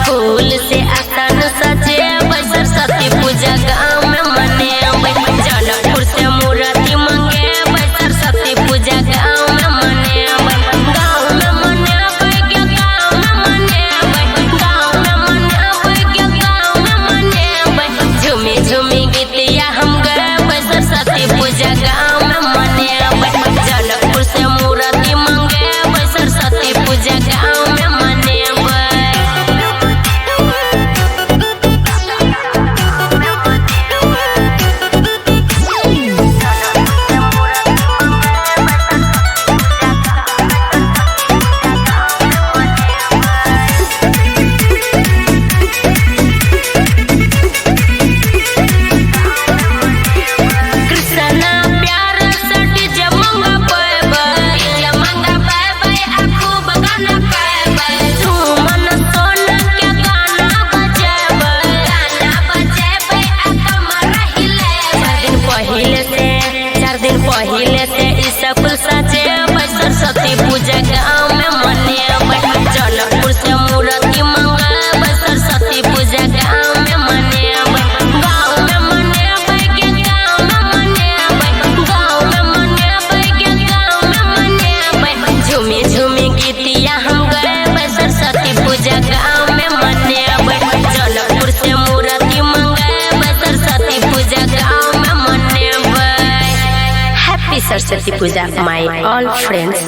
फूल से आसन सजे सरस्वती पूजा गाँव में मने जनकपुर से मूर्ति मंगे सरस्वती पूजा गाँव में मने गाँव में मने गाँव में मने गाँव में मने गाँव में मने झूमी झूमी गीतिया हम गए सरस्वती पूजा गाँव में मने जनकपुर से मूर्ति मंगे सरस्वती पूजा गाँव में मने पहले से स्कूल सजे सरस्वती पूजा गाँव में मने जनकपुर से मूर्ति मंगा सरस्वती पूजा गाँव में मने गाँव में मने गाँव में मने गाँव में मने गाँव में मने झूमी झूमी गीतिया हम गए सरस्वती पूजा गाँव में मने जनकपुर से मूर्ति मंगा सरस्वती पूजा गाँव में मने सरस्वती पूजा my all friends।